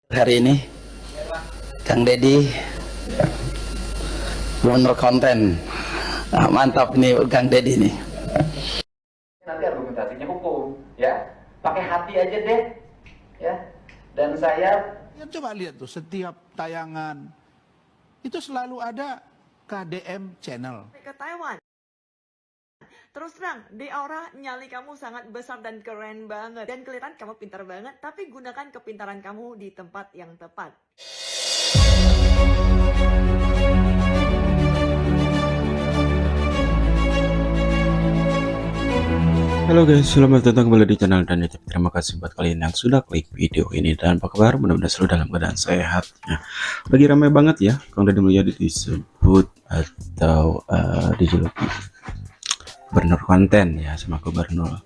Hari ini Kang Deddy bener konten. Mantap nih Kang Deddy nih. Nanti argumentasinya hukum, ya. Pakai hati aja deh, ya. Dan saya coba lihat tuh setiap tayangan itu selalu ada KDM channel. Ke Taiwan. Terus terang, di aura nyali kamu sangat besar dan keren banget. Dan kelihatan kamu pintar banget, tapi gunakan kepintaran kamu di tempat yang tepat. Halo guys, selamat datang kembali di channel dan YouTube. Terima kasih buat kalian yang sudah klik video ini. Dan apa kabar? Mudah-mudahan selalu dalam keadaan sehat. Nah, lagi ramai banget ya Kang Deddy Mulyadi disebut atau dijuluki gubernur konten ya sama gubernur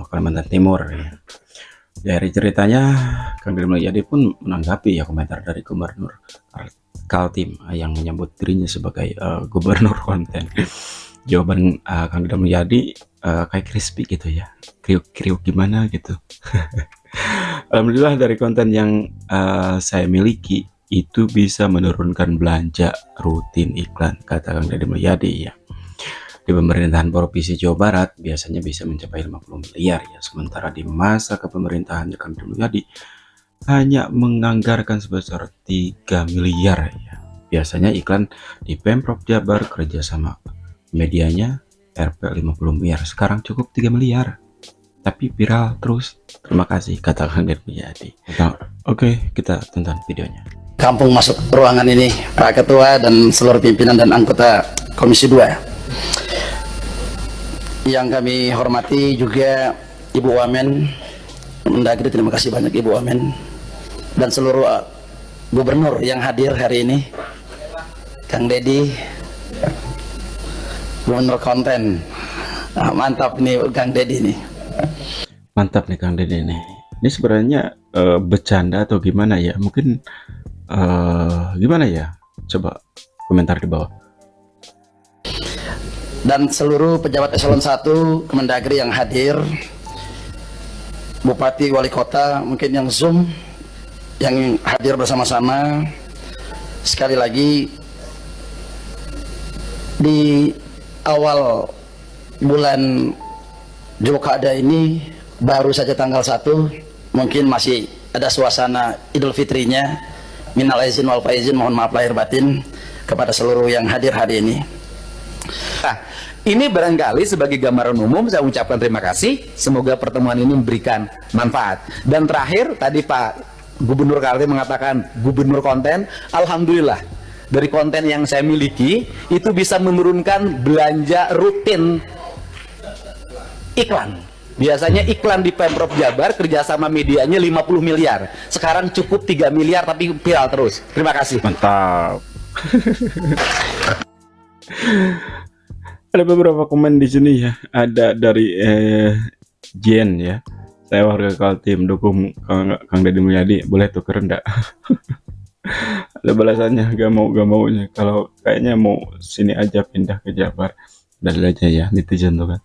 Kalimantan Timur ya. Dari ceritanya Kang Deddy Mulyadi pun menanggapi ya komentar dari gubernur Kaltim yang menyebut dirinya sebagai gubernur konten. Jawaban Kang Deddy Mulyadi kayak crispy gitu ya, kriuk-kriuk gimana gitu. Alhamdulillah dari konten yang saya miliki itu bisa menurunkan belanja rutin iklan, kata Kang Deddy Mulyadi ya. Di pemerintahan Provinsi Jawa Barat biasanya bisa mencapai 50 miliar ya, sementara di masa kepemerintahan Kang Deddy Mulyadi hanya menganggarkan sebesar 3 miliar ya. Biasanya iklan di Pemprov Jabar kerjasama medianya Rp 50 miliar, sekarang cukup 3 miliar tapi viral terus. Terima kasih, kata Kang Deddy Mulyadi. Oke, kita tonton videonya. Kampung masuk ruangan ini Pak Ketua dan seluruh pimpinan dan anggota Komisi 2 yang kami hormati, juga Ibu Wamen Mendagri. Terima kasih banyak Ibu Wamen dan seluruh gubernur yang hadir hari ini. Kang Deddy bener konten. Mantap nih Kang Deddy nih. Mantap nih Kang Deddy nih. Ini sebenarnya bercanda atau gimana ya? Mungkin gimana ya? Coba komentar di bawah. Dan seluruh pejabat eselon 1 Kemendagri yang hadir, Bupati, Wali Kota, mungkin yang Zoom yang hadir bersama-sama. Sekali lagi, di awal bulan Dzulqa'dah ini baru saja tanggal 1, mungkin masih ada suasana Idul Fitrinya. Minal aizin wal faizin, mohon maaf lahir batin kepada seluruh yang hadir hari ini. Nah, ini barangkali sebagai gambaran umum saya ucapkan terima kasih. Semoga pertemuan ini memberikan manfaat. Dan terakhir tadi Pak Gubernur Kaltim mengatakan gubernur konten. Alhamdulillah, dari konten yang saya miliki itu bisa menurunkan belanja rutin iklan. Biasanya iklan di Pemprov Jabar kerjasama medianya 50 miliar. Sekarang cukup 3 miliar tapi viral terus. Terima kasih. Mantap. Ada beberapa komen di sini ya. Ada dari Jen ya. Saya warga Kaltim, dukung Kang Deddy Mulyadi. Boleh tuker enggak? Ada balasannya, gak maunya. Kalau kayaknya mau sini aja, pindah ke Jabar. Dari aja ya netizen tuh kan.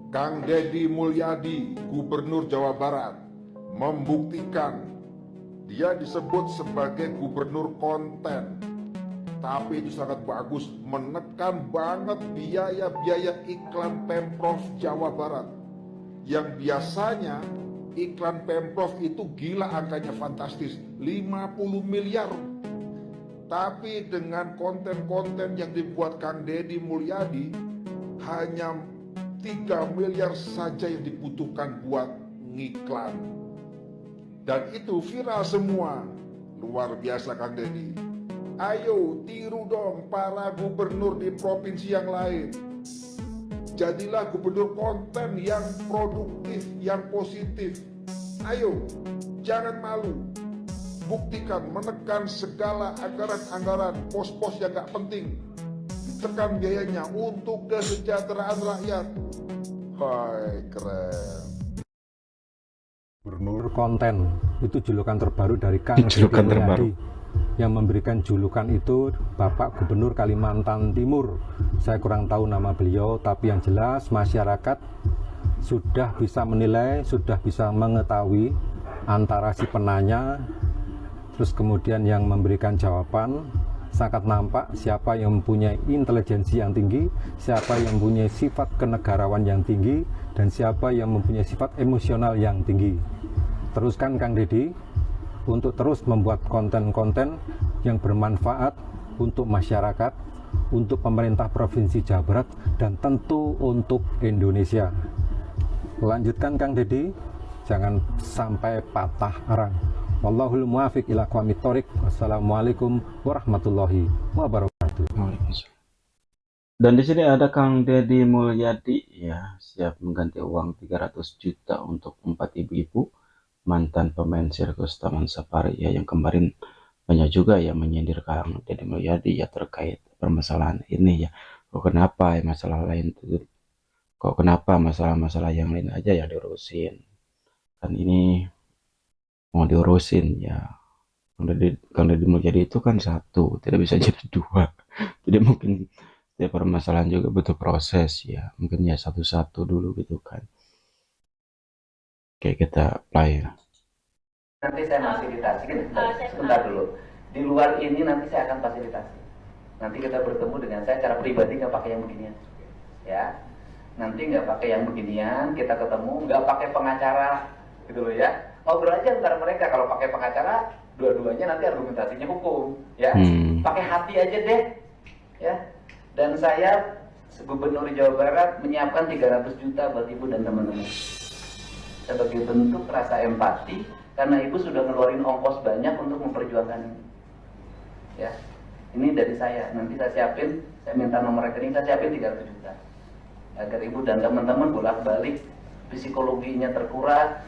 Kang Deddy Mulyadi, Gubernur Jawa Barat, membuktikan dia disebut sebagai gubernur konten, tapi itu sangat bagus, menekan banget biaya-biaya iklan Pemprov Jawa Barat yang biasanya iklan Pemprov itu gila, angkanya fantastis, 50 miliar. Tapi dengan konten-konten yang dibuat Kang Deddy Mulyadi, hanya 3 miliar saja yang dibutuhkan buat ngiklan. Dan itu viral semua. Luar biasa Kang Deddy. Ayo tiru dong para gubernur di provinsi yang lain. Jadilah gubernur konten yang produktif, yang positif. Ayo, jangan malu. Buktikan, menekan segala anggaran-anggaran, pos-pos yang gak penting. Tekan biayanya untuk kesejahteraan rakyat. Hai, keren. Gubernur konten Itu julukan terbaru dari Kang Julukan Deddy terbaru. Mulyadi. Yang memberikan julukan itu Bapak Gubernur Kalimantan Timur. Saya kurang tahu nama beliau, tapi yang jelas masyarakat sudah bisa menilai, sudah bisa mengetahui antara si penanya, terus kemudian yang memberikan jawaban, sangat nampak siapa yang mempunyai intelijensi yang tinggi, siapa yang mempunyai sifat kenegarawan yang tinggi, dan siapa yang mempunyai sifat emosional yang tinggi. Teruskan Kang Deddy untuk terus membuat konten-konten yang bermanfaat untuk masyarakat, untuk pemerintah Provinsi Jawa Barat, dan tentu untuk Indonesia. Lanjutkan Kang Deddy, jangan sampai patah arang. Wallahul muwaffiq ila aqwamit thoriq. Wassalamualaikum warahmatullahi wabarakatuh. Waalaikumsalam. Dan di sini ada Kang Deddy Mulyadi ya, siap mengganti uang 300 juta untuk 4 ibu-ibu mantan pemain sirkus Taman Safari ya, yang kemarin banyak juga yang menyindir Kang Deddy Mulyadi ya terkait permasalahan ini ya. Kok kenapa ya masalah lain itu, kok kenapa masalah-masalah yang lain aja yang diurusin, kan ini mau diurusin ya. Kang Deddy Mulyadi itu kan satu, tidak bisa jadi dua. Jadi mungkin setiap permasalahan juga butuh proses ya, mungkin ya satu-satu dulu gitu kan. Kayak kita play. Nanti saya fasilitasi, sebentar dulu. Di luar ini nanti saya akan fasilitasi. Nanti kita bertemu dengan saya secara pribadi, nggak pakai yang beginian, ya. Nanti nggak pakai yang beginian, kita ketemu, nggak pakai pengacara, gitu loh ya. Ngobrol aja antara mereka. Kalau pakai pengacara, dua-duanya nanti argumentasinya hukum, ya. Pakai hati aja deh, ya. Dan saya Gubernur Jawa Barat menyiapkan 300 juta buat ibu dan teman-teman. Sebagai bentuk rasa empati, karena ibu sudah ngeluarin ongkos banyak untuk memperjuangkan ini. Ya, ini dari saya. Nanti saya siapin, saya minta nomor rekening, saya siapin 300 juta. Agar ibu dan teman-teman bolak-balik, psikologinya terkuras,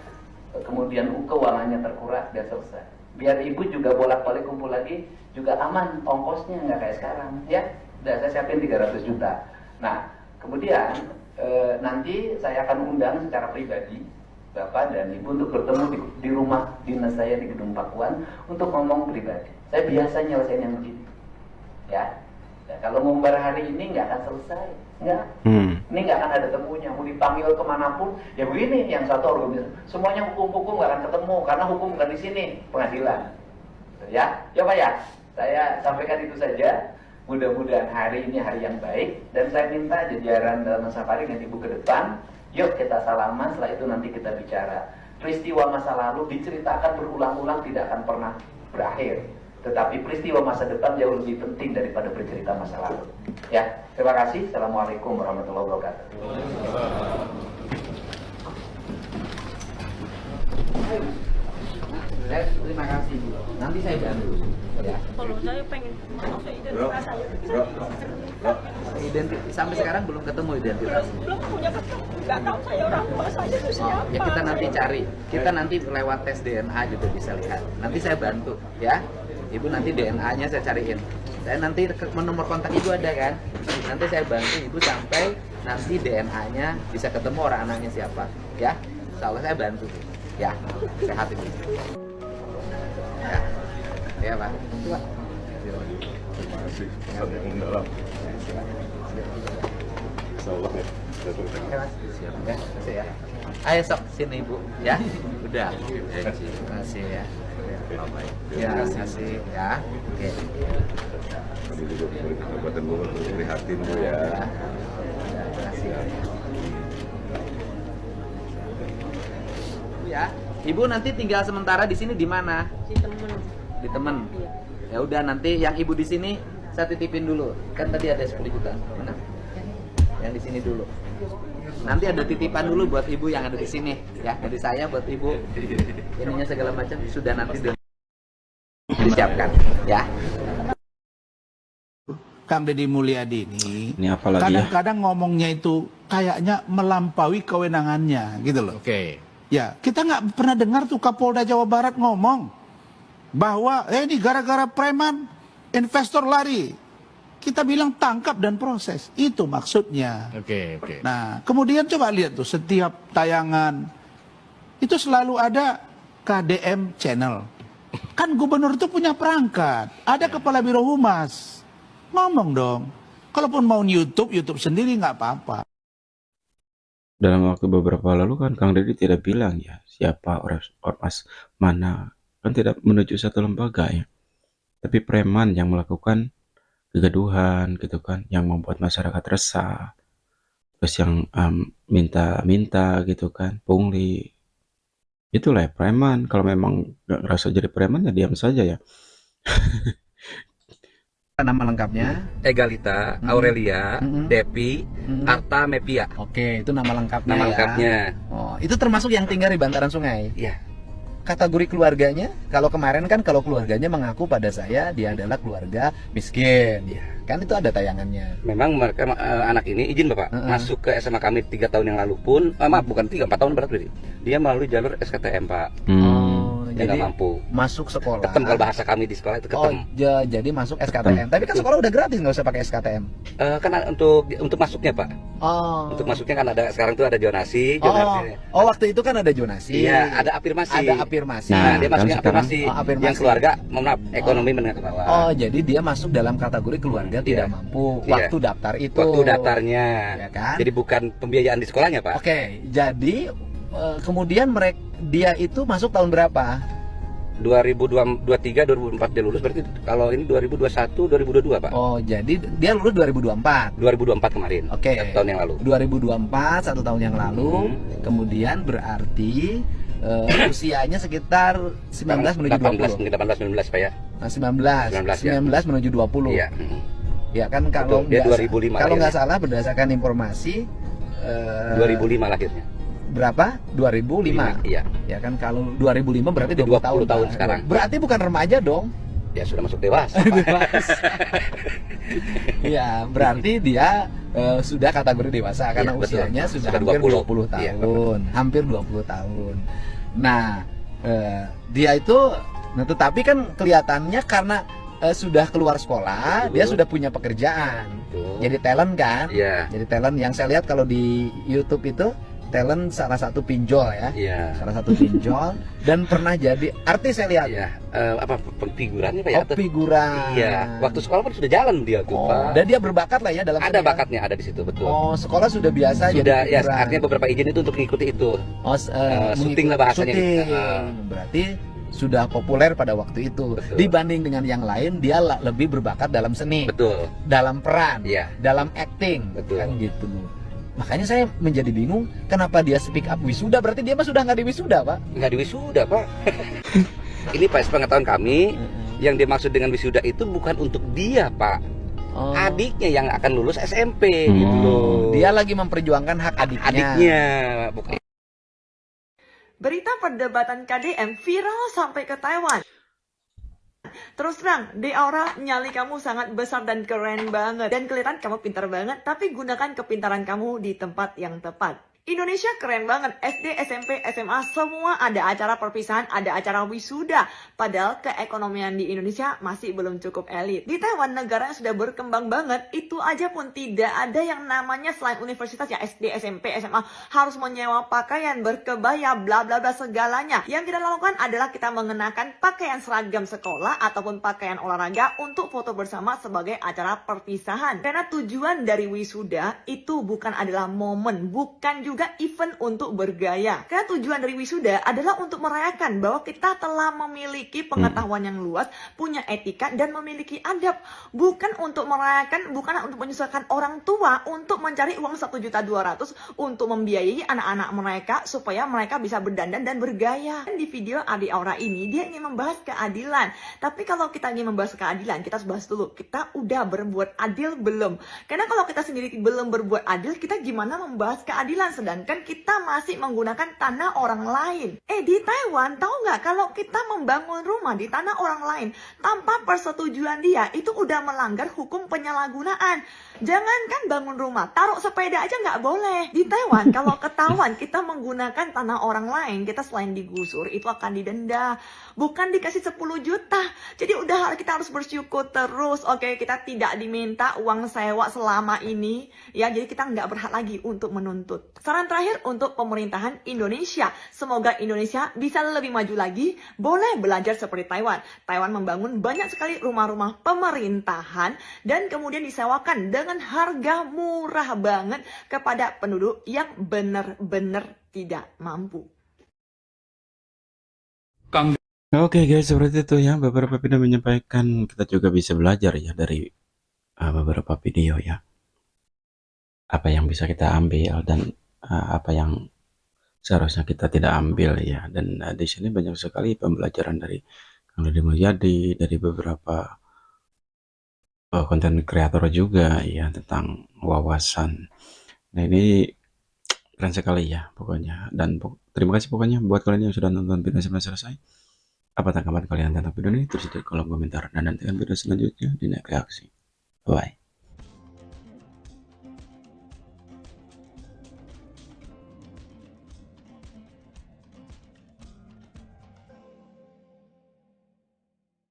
kemudian keuangannya terkuras, biar selesai. Biar ibu juga bolak-balik kumpul lagi, juga aman, ongkosnya nggak kayak sekarang. Ya, udah saya siapin 300 juta. Nah, kemudian nanti saya akan undang secara pribadi Bapak dan Ibu untuk bertemu di rumah dinas saya di Gedung Pakuan untuk ngomong pribadi. Saya biasa nyelesain yang begini, ya. Nah, kalau ngumbar hari ini nggak akan selesai, nggak. Ini nggak akan ada temunya. Mau dipanggil kemanapun, ya begini. Yang satu organisasi, semuanya hukum-hukum nggak akan ketemu karena hukum bukan di sini, pengadilan. Ya, ya Pak ya. Saya sampaikan itu saja. Mudah-mudahan hari ini hari yang baik, dan saya minta jajaran dalam safari dan Ibu ke depan. Yuk kita salaman, setelah itu nanti kita bicara. Peristiwa masa lalu diceritakan berulang-ulang tidak akan pernah berakhir. Tetapi peristiwa masa depan jauh lebih penting daripada bercerita masa lalu. Ya, terima kasih. Assalamualaikum warahmatullahi wabarakatuh. Terima kasih. Nanti saya bantu. Ya. Kalau saya pengen masuk identitas saya. Sampai sekarang belum ketemu identitas. Belum punya ketemu. Nggak tahu saya orang tua saya itu siapa. Ya kita nanti cari. Kita nanti lewat tes DNA juga bisa lihat. Nanti saya bantu, ya. Ibu nanti DNA-nya saya cariin. Saya nanti nomor kontak Ibu ada kan? Nanti saya bantu Ibu sampai nanti DNA-nya bisa ketemu orang anaknya siapa, ya. Insya Allah saya bantu, ya. Sehat Ibu. Ya, ya Pak. Terima kasih. Sampai mendalam. Insyaallah ya. Oke Mas, siap ya. Kasih ya. Ayo sok sini Ibu, ya. Udah. Terima kasih ya. Ya, terima kasih ya. Oke. Kami juga Kabupaten Bogor prihatin Bu ya. Terima kasih. Ya. Ibu nanti tinggal sementara di sini di mana? Si temen. Di temen. Iya. Ya udah nanti yang Ibu di sini saya titipin dulu. Kan tadi ada 10 juta. Mana? Yang di sini dulu. Nanti ada titipan dulu buat Ibu yang ada di sini, ya. Dari saya buat Ibu. Ininya segala macam sudah nanti disiapkan, ya. Kang Deddy Mulyadi Ini apa lagi ya? kadang-kadang ngomongnya itu kayaknya melampaui kewenangannya gitu loh. Oke. Ya, kita nggak pernah dengar tuh Kapolda Jawa Barat ngomong bahwa ini gara-gara preman investor lari. Kita bilang tangkap dan proses. Itu maksudnya. Oke, oke. Nah, kemudian coba lihat tuh setiap tayangan itu selalu ada KDM Channel. Kan gubernur itu punya perangkat, ada kepala biro humas. Ngomong dong. Kalaupun mau YouTube sendiri nggak apa-apa. Dalam waktu beberapa lalu kan Kang Deddy tidak bilang ya siapa ormas mana, kan tidak menuju satu lembaga ya, tapi preman yang melakukan kegaduhan gitu kan, yang membuat masyarakat resah, terus yang minta-minta gitu kan, pungli. Itulah ya preman. Kalau memang nggak ngerasa jadi preman ya diam saja ya. Nama lengkapnya Egalita Aurelia Depi Arta Mepia. Oke, itu nama lengkapnya. Nama ya. lengkapnya. Oh, itu termasuk yang tinggal di bantaran sungai. Iya. Kategori keluarganya, kalau kemarin kan kalau keluarganya mengaku pada saya dia adalah keluarga miskin. Kan itu ada tayangannya. Memang mereka anak ini izin Bapak masuk ke SMA kami 3 tahun yang lalu pun maaf bukan 4 tahun berarti dia melalui jalur SKTM Pak. Dia Jadi nggak mampu. masuk sekolah. Ketem kalau bahasa kami di sekolah itu ketem. Jadi masuk SKTM. Tapi kan sekolah udah gratis, nggak usah pakai SKTM. Kan untuk masuknya Pak. Oh. Untuk masuknya kan ada sekarang tuh ada zonasi. Oh, waktu itu kan ada zonasi. Iya, ada afirmasi. Ada afirmasi. Nah, dia kan masuknya sekarang- afirmasi. Yang keluarga, mohon maaf, ekonomi menengah ke bawah. Oh, jadi dia masuk dalam kategori keluarga tidak mampu Iya. waktu daftar itu. Waktu daftarnya. Ya kan? Jadi bukan pembiayaan di sekolahnya Pak. Oke, jadi kemudian dia itu masuk tahun berapa? 2023 2004 dia lulus, berarti kalau ini 2021 2022 Pak. Oh, jadi dia lulus 2024. 2024 kemarin. Oke. 1 tahun yang lalu. 2024, 1 tahun yang lalu. Kemudian berarti usianya sekitar 19 menuju 20. 18 19 Pak ya. Nah, 19 menuju 20. Iya. Ya kan kalau Betul, dia nggak 2005 kalau nggak lahirnya. salah berdasarkan informasi 2005 lahirnya. berapa? 2005. Iya. Ya kan kalau 2005 berarti 20 tahun. 20 tahun Pak. sekarang. Berarti bukan remaja dong. Ya sudah masuk dewasa. Pak. Iya, berarti dia sudah kategori dewasa karena Iya, betul. usianya sudah Sudah hampir 20 20. Iya, tahun. Hampir 20 tahun. Nah, dia itu tetapi kan kelihatannya karena sudah keluar sekolah, Betul. dia sudah punya pekerjaan. Betul. Jadi talent kan? Iya. Jadi talent yang saya lihat kalau di YouTube itu talent salah satu pinjol ya. Iya. Salah satu pinjol dan pernah jadi artis saya lihat. Iya. Apa figurannya Pak ya? Oh, figuran. Iya. Waktu sekolah pun sudah jalan dia tuh Oh, Pak. dan dia berbakat lah ya dalam Ada seni, bakatnya ada di situ betul. Oh, sekolah sudah biasa Sudah jadi ya figuran. artinya beberapa izin itu untuk mengikuti itu. Oh, syuting lah bahasanya. syuting. Berarti sudah populer pada waktu itu. Betul. Dibanding dengan yang lain, dia lebih berbakat dalam seni, Betul. dalam peran, Iya. dalam acting, Betul. kan gitu. Makanya saya menjadi bingung, kenapa dia speak up wisuda? Berarti dia mah sudah nggak di wisuda, Pak? Nggak di wisuda Pak. Ini Pak sepengetahuan kami, yang dimaksud dengan wisuda itu bukan untuk dia Pak. Oh. Adiknya yang akan lulus SMP gitu loh. Dia lagi memperjuangkan hak adiknya. adiknya bukan. Berita perdebatan KDM viral sampai ke Taiwan. Terus terang, di aura nyali kamu sangat besar dan keren banget. Dan kelihatan kamu pintar banget, tapi gunakan kepintaran kamu di tempat yang tepat. Indonesia keren banget, SD, SMP, SMA, semua ada acara perpisahan, ada acara wisuda. Padahal keekonomian di Indonesia masih belum cukup elit. Di Taiwan, negara yang sudah berkembang banget, itu aja pun tidak ada yang namanya selain universitas ya SD, SMP, SMA, harus menyewa pakaian, berkebaya, bla bla bla segalanya. Yang kita lakukan adalah kita mengenakan pakaian seragam sekolah ataupun pakaian olahraga untuk foto bersama sebagai acara perpisahan. Karena tujuan dari wisuda itu bukan adalah momen, bukan juga event untuk bergaya. Karena tujuan dari wisuda adalah untuk merayakan bahwa kita telah memiliki pengetahuan yang luas, punya etika dan memiliki adab. Bukan untuk merayakan, bukan untuk menyusahkan orang tua untuk mencari uang 1.200.000 untuk membiayai anak-anak mereka supaya mereka bisa berdandan dan bergaya. Dan di video Adi Aura ini dia ingin membahas keadilan. Tapi kalau kita ingin membahas keadilan, kita harus bahas dulu kita udah berbuat adil belum? Karena kalau kita sendiri belum berbuat adil, kita gimana membahas keadilan? Sedangkan kita masih menggunakan tanah orang lain. Di Taiwan, tahu nggak kalau kita membangun rumah di tanah orang lain tanpa persetujuan dia, itu udah melanggar hukum penyalahgunaan. Jangankan bangun rumah, taruh sepeda aja nggak boleh. Di Taiwan, kalau ketahuan kita menggunakan tanah orang lain, kita selain digusur, itu akan didenda. Bukan dikasih 10 juta. Jadi udah udah kita harus bersyukur terus. Oke, kita tidak diminta uang sewa selama ini ya, jadi kita nggak berhak lagi untuk menuntut. Saran terakhir untuk pemerintahan Indonesia, semoga Indonesia bisa lebih maju lagi, boleh belajar seperti Taiwan. Taiwan membangun banyak sekali rumah-rumah pemerintahan dan kemudian disewakan dengan harga murah banget kepada penduduk yang benar-benar tidak mampu. Oke guys, seperti itu ya beberapa video menyampaikan, kita juga bisa belajar ya dari beberapa video ya. Apa yang bisa kita ambil dan apa yang seharusnya kita tidak ambil ya. Dan di sini banyak sekali pembelajaran dari Kang Deddy Mulyadi, dari beberapa konten kreator juga ya tentang wawasan. Nah ini keren sekali ya pokoknya. Dan terima kasih pokoknya buat kalian yang sudah nonton video sampai selesai. Apa tanggapan kalian tentang video ini? Tulis di kolom komentar dan nantikan video selanjutnya di Next Reaksi. Bye.